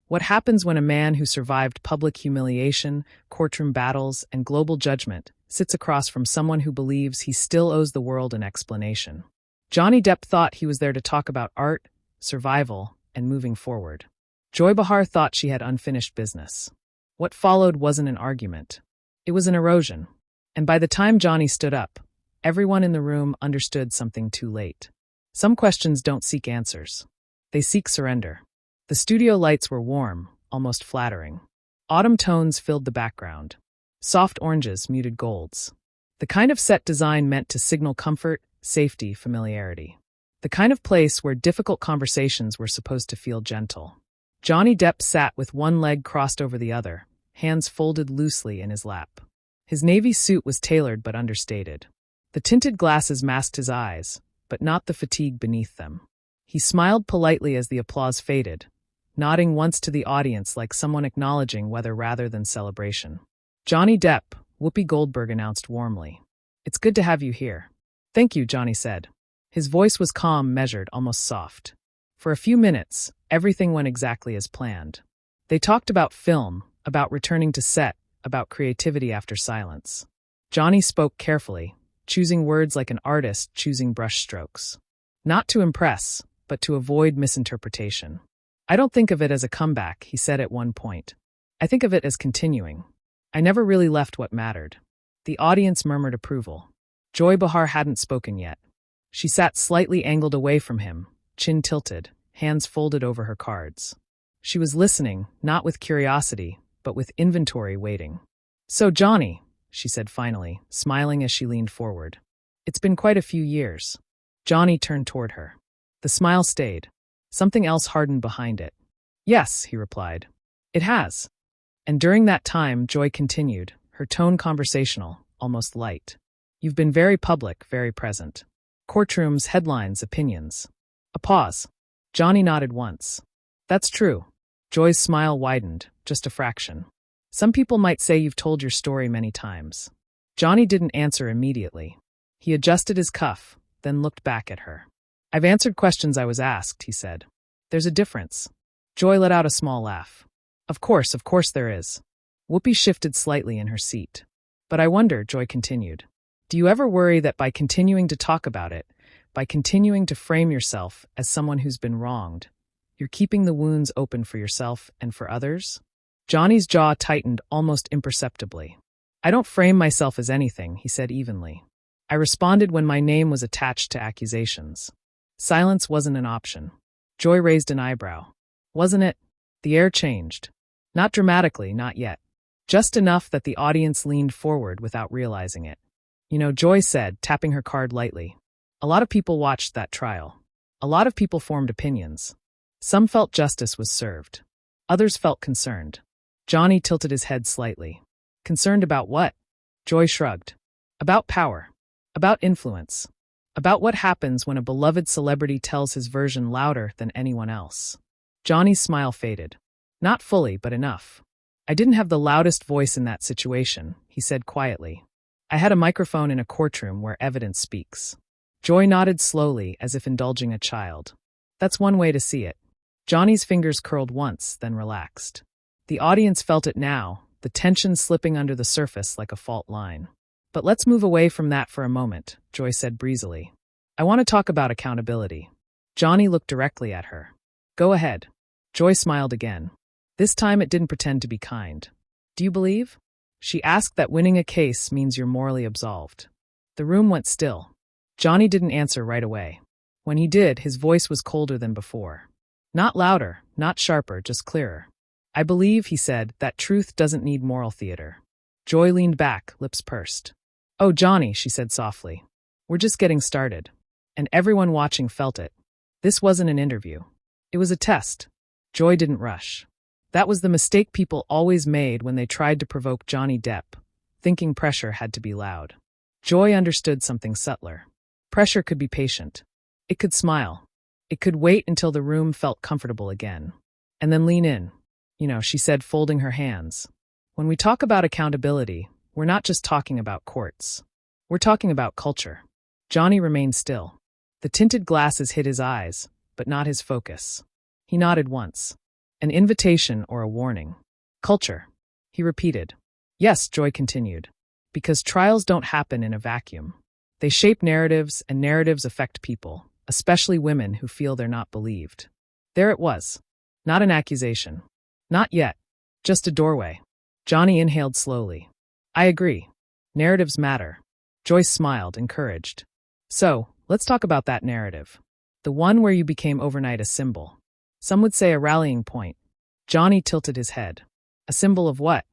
What happens when a man who survived public humiliation, courtroom battles, and global judgment sits across from someone who believes he still owes the world an explanation? Johnny Depp thought he was there to talk about art, survival, and moving forward. Joy Behar thought she had unfinished business. What followed wasn't an argument. It was an erosion. And by the time Johnny stood up, everyone in the room understood something too late. Some questions don't seek answers. They seek surrender. The studio lights were warm, almost flattering. Autumn tones filled the background. Soft oranges muted golds. The kind of set design meant to signal comfort, safety, familiarity. The kind of place where difficult conversations were supposed to feel gentle. Johnny Depp sat with one leg crossed over the other, hands folded loosely in his lap. His navy suit was tailored but understated. The tinted glasses masked his eyes, but not the fatigue beneath them. He smiled politely as the applause faded, nodding once to the audience like someone acknowledging weather rather than celebration. "Johnny Depp," Whoopi Goldberg announced warmly. "It's good to have you here." "Thank you," Johnny said. His voice was calm, measured, almost soft. For a few minutes, everything went exactly as planned. They talked about film, about returning to set, about creativity after silence. Johnny spoke carefully, choosing words like an artist choosing brushstrokes. Not to impress, but to avoid misinterpretation. "I don't think of it as a comeback," he said at one point. "I think of it as continuing. I never really left what mattered." The audience murmured approval. Joy Behar hadn't spoken yet. She sat slightly angled away from him, chin tilted, hands folded over her cards. She was listening, not with curiosity, but with inventory waiting. "So, Johnny," she said finally, smiling as she leaned forward. "It's been quite a few years." Johnny turned toward her. The smile stayed. Something else hardened behind it. "Yes," he replied. "It has." And during that time, Joy continued, her tone conversational, almost light. "You've been very public, very present. Courtrooms, headlines, opinions." A pause. Johnny nodded once. "That's true." Joy's smile widened, just a fraction. "Some people might say you've told your story many times." Johnny didn't answer immediately. He adjusted his cuff, then looked back at her. "I've answered questions I was asked," he said. "There's a difference." Joy let out a small laugh. Of course there is." Whoopi shifted slightly in her seat. "But I wonder," Joy continued, "do you ever worry that by continuing to talk about it, by continuing to frame yourself as someone who's been wronged, you're keeping the wounds open for yourself and for others?" Johnny's jaw tightened almost imperceptibly. "I don't frame myself as anything," he said evenly. "I responded when my name was attached to accusations." Silence wasn't an option. Joy raised an eyebrow. "Wasn't it?" The air changed. Not dramatically, not yet. Just enough that the audience leaned forward without realizing it. "You know," Joy said, tapping her card lightly, "a lot of people watched that trial. A lot of people formed opinions. Some felt justice was served. Others felt concerned." Johnny tilted his head slightly. "Concerned about what?" Joy shrugged. "About power. About influence. About what happens when a beloved celebrity tells his version louder than anyone else." Johnny's smile faded. "Not fully, but enough. I didn't have the loudest voice in that situation," he said quietly. "I had a microphone in a courtroom where evidence speaks." Joy nodded slowly, as if indulging a child. "That's one way to see it." Johnny's fingers curled once, then relaxed. The audience felt it now, the tension slipping under the surface like a fault line. "But let's move away from that for a moment," Joy said breezily. "I want to talk about accountability." Johnny looked directly at her. "Go ahead." Joy smiled again. This time it didn't pretend to be kind. "Do you believe?" She asked that winning a case means you're morally absolved. The room went still. Johnny didn't answer right away. When he did, his voice was colder than before. Not louder, not sharper, just clearer. "I believe," he said, "that truth doesn't need moral theater." Joy leaned back, lips pursed. "Oh, Johnny," she said softly. "We're just getting started." And everyone watching felt it. This wasn't an interview. It was a test. Joy didn't rush. That was the mistake people always made when they tried to provoke Johnny Depp, thinking pressure had to be loud. Joy understood something subtler. Pressure could be patient. It could smile. It could wait until the room felt comfortable again. And then lean in. "You know," she said, folding her hands. "When we talk about accountability, we're not just talking about courts. We're talking about culture." Johnny remained still. The tinted glasses hid his eyes, but not his focus. He nodded once. An invitation or a warning? Culture, he repeated. Yes, Joy continued. Because trials don't happen in a vacuum. They shape narratives, and narratives affect people, especially women who feel they're not believed. There it was. Not an accusation. Not yet. Just a doorway. Johnny inhaled slowly. I agree. Narratives matter. Joyce smiled, encouraged. So, let's talk about that narrative. The one where you became overnight a symbol. Some would say a rallying point. Johnny tilted his head. A symbol of what?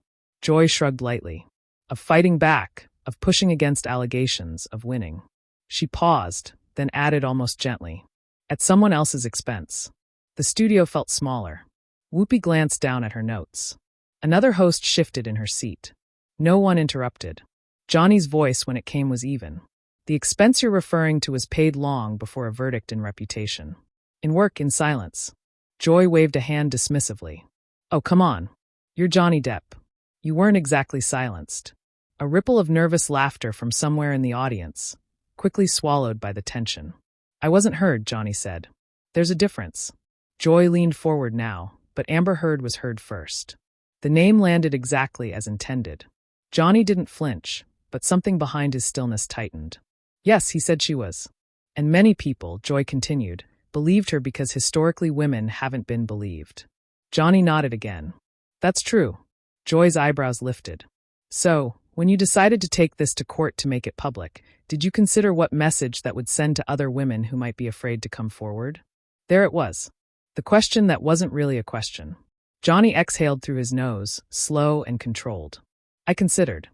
Joy shrugged lightly. Of fighting back, of pushing against allegations, of winning. She paused, then added almost gently. At someone else's expense. The studio felt smaller. Whoopi glanced down at her notes. Another host shifted in her seat. No one interrupted. Johnny's voice, when it came, was even. The expense you're referring to was paid long before a verdict in reputation. In work, in silence. Joy waved a hand dismissively. Oh, come on. You're Johnny Depp. You weren't exactly silenced. A ripple of nervous laughter from somewhere in the audience, quickly swallowed by the tension. I wasn't heard, Johnny said. There's a difference. Joy leaned forward now, but Amber Heard was heard first. The name landed exactly as intended. Johnny didn't flinch, but something behind his stillness tightened. Yes, he said she was. And many people, Joy continued, believed her because historically women haven't been believed. Johnny nodded again. That's true. Joy's eyebrows lifted. So, when you decided to take this to court to make it public, did you consider what message that would send to other women who might be afraid to come forward? There it was. The question that wasn't really a question. Johnny exhaled through his nose, slow and controlled. I considered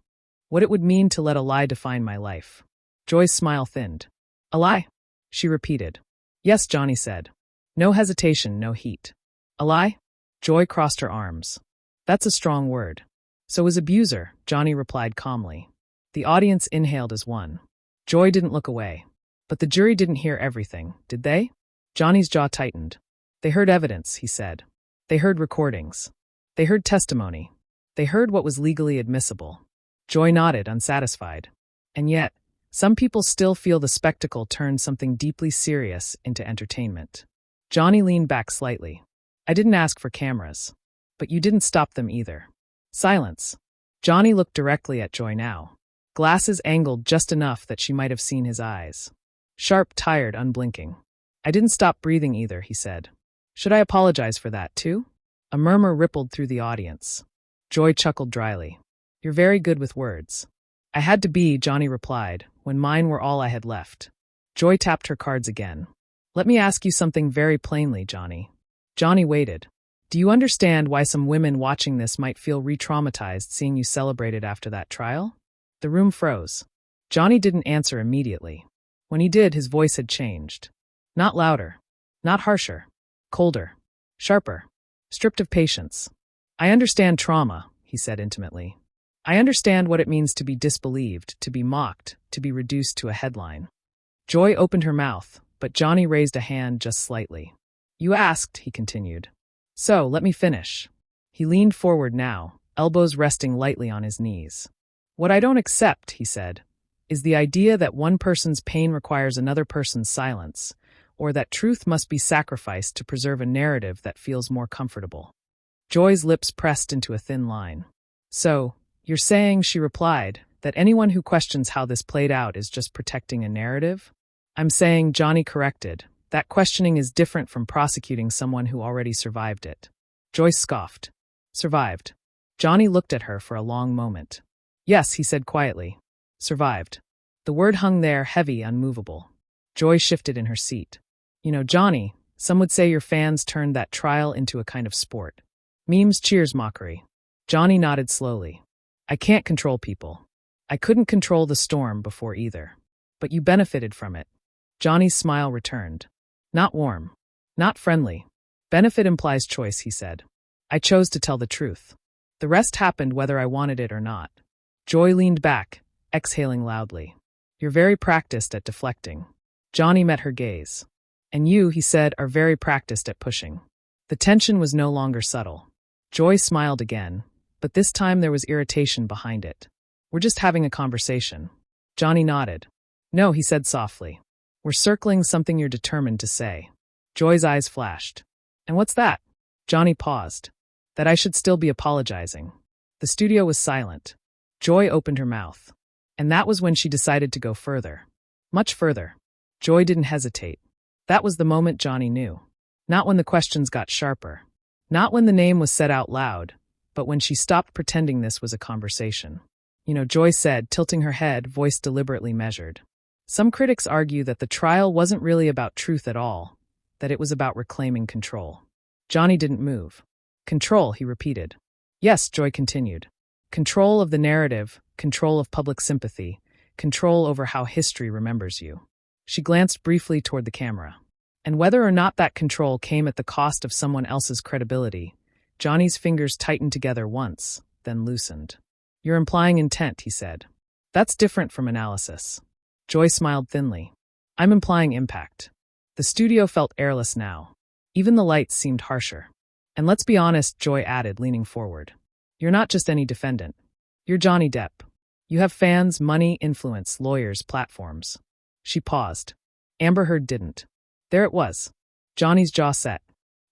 what it would mean to let a lie define my life. Joy's smile thinned. A lie? She repeated. Yes, Johnny said. No hesitation, no heat. A lie? Joy crossed her arms. That's a strong word. So is abuser, Johnny replied calmly. The audience inhaled as one. Joy didn't look away. But the jury didn't hear everything, did they? Johnny's jaw tightened. They heard evidence, he said. They heard recordings. They heard testimony. They heard what was legally admissible. Joy nodded, unsatisfied. And yet, some people still feel the spectacle turned something deeply serious into entertainment. Johnny leaned back slightly. I didn't ask for cameras. But you didn't stop them either. Silence. Johnny looked directly at Joy now. Glasses angled just enough that she might have seen his eyes. Sharp, tired, unblinking. I didn't stop breathing either, he said. Should I apologize for that, too? A murmur rippled through the audience. Joy chuckled dryly. You're very good with words. I had to be, Johnny replied, when mine were all I had left. Joy tapped her cards again. Let me ask you something very plainly, Johnny. Johnny waited. Do you understand why some women watching this might feel re-traumatized seeing you celebrated after that trial? The room froze. Johnny didn't answer immediately. When he did, his voice had changed. Not louder. Not harsher. Colder. Sharper. Stripped of patience. I understand trauma, he said intimately. I understand what it means to be disbelieved, to be mocked, to be reduced to a headline. Joy opened her mouth, but Johnny raised a hand just slightly. You asked, he continued. So, let me finish. He leaned forward now, elbows resting lightly on his knees. What I don't accept, he said, is the idea that one person's pain requires another person's silence, or that truth must be sacrificed to preserve a narrative that feels more comfortable. Joy's lips pressed into a thin line. So, you're saying, she replied, that anyone who questions how this played out is just protecting a narrative? I'm saying, Johnny corrected, that questioning is different from prosecuting someone who already survived it. Joyce scoffed. Survived. Johnny looked at her for a long moment. Yes, he said quietly. Survived. The word hung there, heavy, unmovable. Joy shifted in her seat. You know, Johnny, some would say your fans turned that trial into a kind of sport. Memes, cheers, mockery. Johnny nodded slowly. I can't control people. I couldn't control the storm before either. But you benefited from it. Johnny's smile returned. Not warm. Not friendly. Benefit implies choice, he said. I chose to tell the truth. The rest happened whether I wanted it or not. Joy leaned back, exhaling loudly. You're very practiced at deflecting. Johnny met her gaze. And you, he said, are very practiced at pushing. The tension was no longer subtle. Joy smiled again, but this time there was irritation behind it. We're just having a conversation. Johnny nodded. No, he said softly. We're circling something you're determined to say. Joy's eyes flashed. And what's that? Johnny paused. That I should still be apologizing. The studio was silent. Joy opened her mouth. And that was when she decided to go further. Much further. Joy didn't hesitate. That was the moment Johnny knew. Not when the questions got sharper. Not when the name was said out loud, but when she stopped pretending this was a conversation. Joy said, tilting her head, voice deliberately measured. Some critics argue that the trial wasn't really about truth at all, that it was about reclaiming control. Johnny didn't move. Control, he repeated. Yes, Joy continued. Control of the narrative, control of public sympathy, control over how history remembers you. She glanced briefly toward the camera. And whether or not that control came at the cost of someone else's credibility, Johnny's fingers tightened together once, then loosened. You're implying intent, he said. That's different from analysis. Joy smiled thinly. I'm implying impact. The studio felt airless now. Even the lights seemed harsher. And let's be honest, Joy added, leaning forward. You're not just any defendant. You're Johnny Depp. You have fans, money, influence, lawyers, platforms. She paused. Amber Heard didn't. There it was. Johnny's jaw set.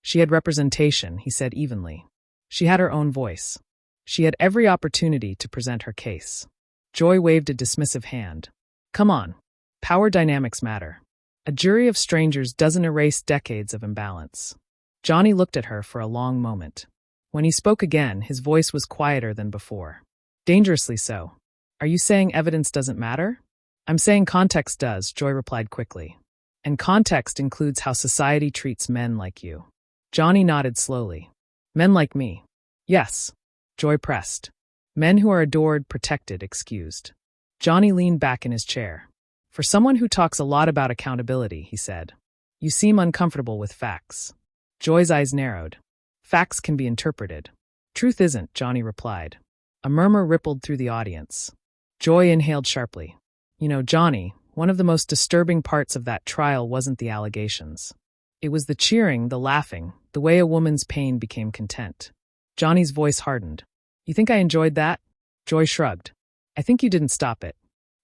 She had representation, he said evenly. She had her own voice. She had every opportunity to present her case. Joy waved a dismissive hand. Come on. Power dynamics matter. A jury of strangers doesn't erase decades of imbalance. Johnny looked at her for a long moment. When he spoke again, his voice was quieter than before. Dangerously so. Are you saying evidence doesn't matter? I'm saying context does, Joy replied quickly. And context includes how society treats men like you. Johnny nodded slowly. Men like me. Yes. Joy pressed. Men who are adored, protected, excused. Johnny leaned back in his chair. For someone who talks a lot about accountability, he said. You seem uncomfortable with facts. Joy's eyes narrowed. Facts can be interpreted. Truth isn't, Johnny replied. A murmur rippled through the audience. Joy inhaled sharply. Johnny, one of the most disturbing parts of that trial wasn't the allegations. It was the cheering, the laughing, the way a woman's pain became content. Johnny's voice hardened. You think I enjoyed that? Joy shrugged. I think you didn't stop it.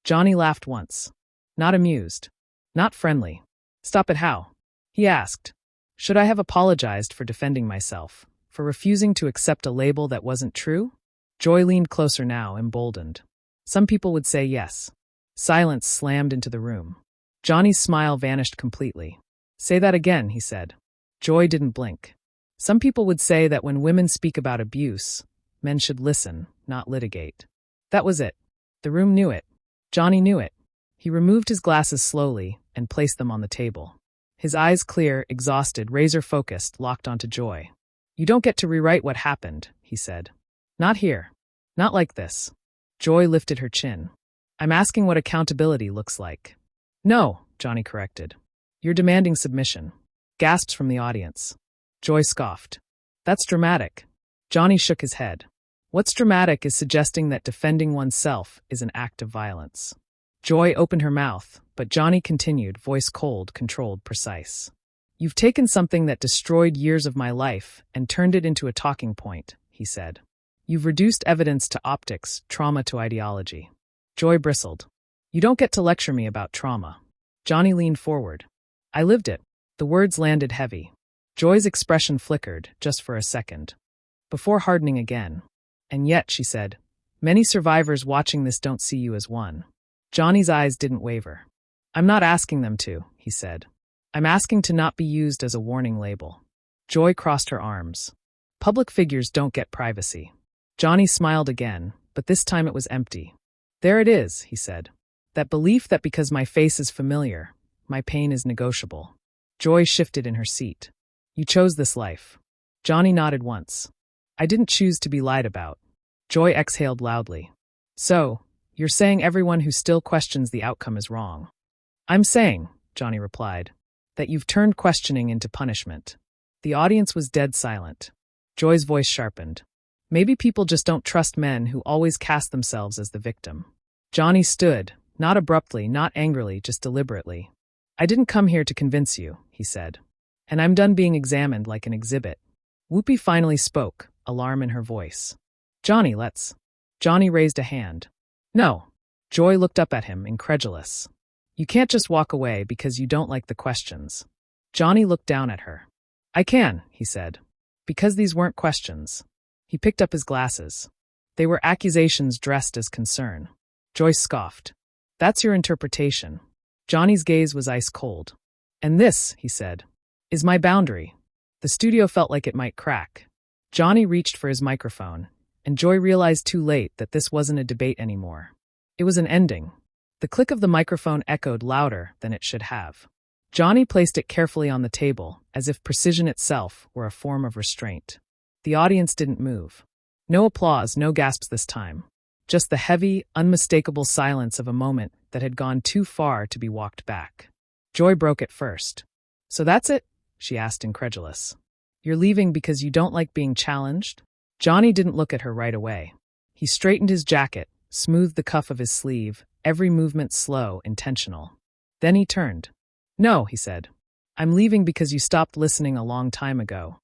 Johnny laughed once. Not amused. Not friendly. Stop it how? He asked. Should I have apologized for defending myself, for refusing to accept a label that wasn't true? Joy leaned closer now, emboldened. Some people would say yes. Silence slammed into the room. Johnny's smile vanished completely. Say that again, he said. Joy didn't blink. Some people would say that when women speak about abuse, men should listen, not litigate. That was it. The room knew it. Johnny knew it. He removed his glasses slowly and placed them on the table. His eyes clear, exhausted, razor-focused, locked onto Joy. You don't get to rewrite what happened, he said. Not here. Not like this. Joy lifted her chin. I'm asking what accountability looks like. No, Johnny corrected. You're demanding submission. Gasps from the audience. Joy scoffed. That's dramatic. Johnny shook his head. What's dramatic is suggesting that defending oneself is an act of violence. Joy opened her mouth, but Johnny continued, voice cold, controlled, precise. You've taken something that destroyed years of my life and turned it into a talking point, he said. You've reduced evidence to optics, trauma to ideology. Joy bristled. You don't get to lecture me about trauma. Johnny leaned forward. I lived it. The words landed heavy. Joy's expression flickered, just for a second, before hardening again. And yet, she said, many survivors watching this don't see you as one. Johnny's eyes didn't waver. I'm not asking them to, he said. I'm asking to not be used as a warning label. Joy crossed her arms. Public figures don't get privacy. Johnny smiled again, but this time it was empty. There it is, he said. That belief that because my face is familiar, my pain is negotiable. Joy shifted in her seat. You chose this life. Johnny nodded once. I didn't choose to be lied about. Joy exhaled loudly. So, you're saying everyone who still questions the outcome is wrong. I'm saying, Johnny replied, that you've turned questioning into punishment. The audience was dead silent. Joy's voice sharpened. Maybe people just don't trust men who always cast themselves as the victim. Johnny stood, not abruptly, not angrily, just deliberately. I didn't come here to convince you, he said. And I'm done being examined like an exhibit. Whoopi finally spoke, alarm in her voice. Johnny, let's. Johnny raised a hand. No. Joy looked up at him, incredulous. You can't just walk away because you don't like the questions. Johnny looked down at her. I can, he said. Because these weren't questions. He picked up his glasses. They were accusations dressed as concern. Joyce scoffed. That's your interpretation. Johnny's gaze was ice cold. And this, he said, is my boundary. The studio felt like it might crack. Johnny reached for his microphone, and Joy realized too late that this wasn't a debate anymore. It was an ending. The click of the microphone echoed louder than it should have. Johnny placed it carefully on the table, as if precision itself were a form of restraint. The audience didn't move. No applause, no gasps this time. Just the heavy, unmistakable silence of a moment that had gone too far to be walked back. Joy broke it first. So that's it? She asked, incredulous. You're leaving because you don't like being challenged? Johnny didn't look at her right away. He straightened his jacket, smoothed the cuff of his sleeve, every movement slow, intentional. Then he turned. No, he said. I'm leaving because you stopped listening a long time ago.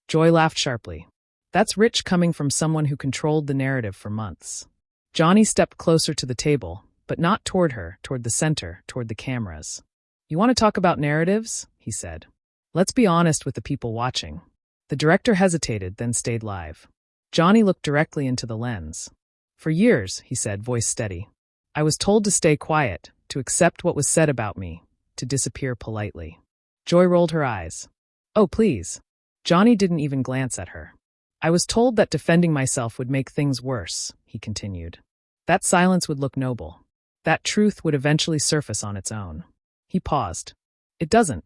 Joy laughed sharply. That's rich coming from someone who controlled the narrative for months. Johnny stepped closer to the table, but not toward her, toward the center, toward the cameras. You want to talk about narratives? He said. Let's be honest with the people watching. The director hesitated, then stayed live. Johnny looked directly into the lens. For years, he said, voice steady, I was told to stay quiet, to accept what was said about me, to disappear politely. Joy rolled her eyes. Oh, please. Johnny didn't even glance at her. I was told that defending myself would make things worse, he continued. That silence would look noble. That truth would eventually surface on its own. He paused. It doesn't.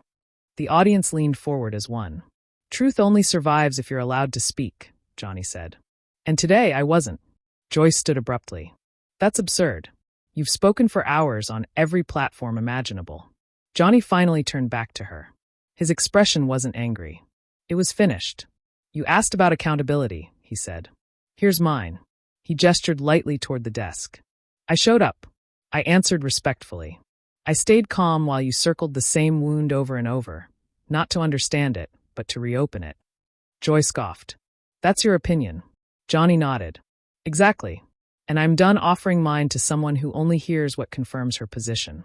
The audience leaned forward as one. Truth only survives if you're allowed to speak, Johnny said. And today I wasn't. Joyce stood abruptly. That's absurd. You've spoken for hours on every platform imaginable. Johnny finally turned back to her. His expression wasn't angry. It was finished. You asked about accountability, he said. Here's mine. He gestured lightly toward the desk. I showed up. I answered respectfully. I stayed calm while you circled the same wound over and over, not to understand it, but to reopen it. Joy scoffed. That's your opinion. Johnny nodded. Exactly. And I'm done offering mine to someone who only hears what confirms her position.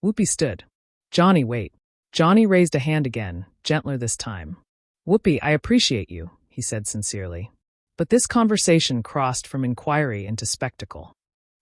Whoopi stood. Johnny, wait. Johnny raised a hand again, gentler this time. Whoopi, I appreciate you, he said sincerely. But this conversation crossed from inquiry into spectacle.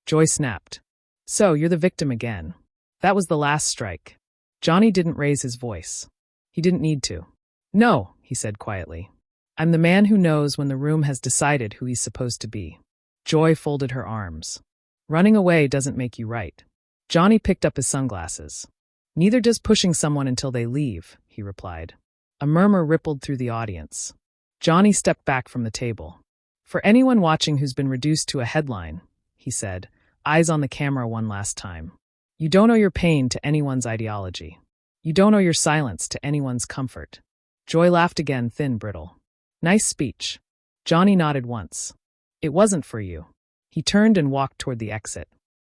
Joy snapped. So, you're the victim again. That was the last strike. Johnny didn't raise his voice. He didn't need to. No, he said quietly. I'm the man who knows when the room has decided who he's supposed to be. Joy folded her arms. Running away doesn't make you right. Johnny picked up his sunglasses. Neither does pushing someone until they leave, he replied. A murmur rippled through the audience. Johnny stepped back from the table. For anyone watching who's been reduced to a headline, he said, eyes on the camera one last time. You don't owe your pain to anyone's ideology. You don't owe your silence to anyone's comfort. Joy laughed again, thin, brittle. Nice speech. Johnny nodded once. It wasn't for you. He turned and walked toward the exit.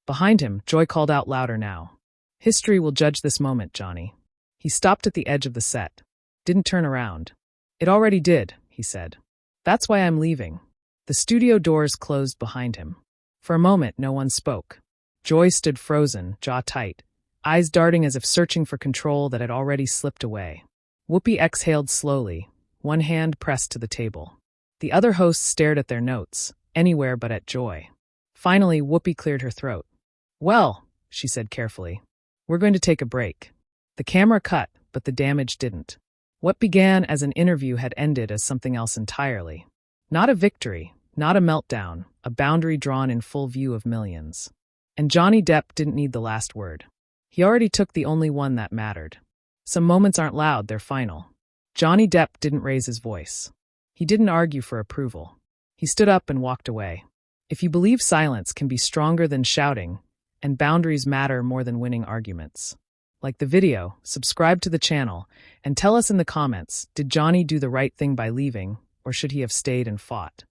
Behind him, Joy called out louder now. History will judge this moment, Johnny. He stopped at the edge of the set. Didn't turn around. It already did, he said. That's why I'm leaving. The studio doors closed behind him. For a moment, no one spoke. Joy stood frozen, jaw tight, eyes darting as if searching for control that had already slipped away. Whoopi exhaled slowly, one hand pressed to the table. The other hosts stared at their notes, anywhere but at Joy. Finally, Whoopi cleared her throat. Well, she said carefully, we're going to take a break. The camera cut, but the damage didn't. What began as an interview had ended as something else entirely. Not a victory, not a meltdown, a boundary drawn in full view of millions. And Johnny Depp didn't need the last word. He already took the only one that mattered. Some moments aren't loud, they're final. Johnny Depp didn't raise his voice. He didn't argue for approval. He stood up and walked away. If you believe silence can be stronger than shouting, and boundaries matter more than winning arguments. Like the video, subscribe to the channel, and tell us in the comments, did Johnny do the right thing by leaving, or should he have stayed and fought?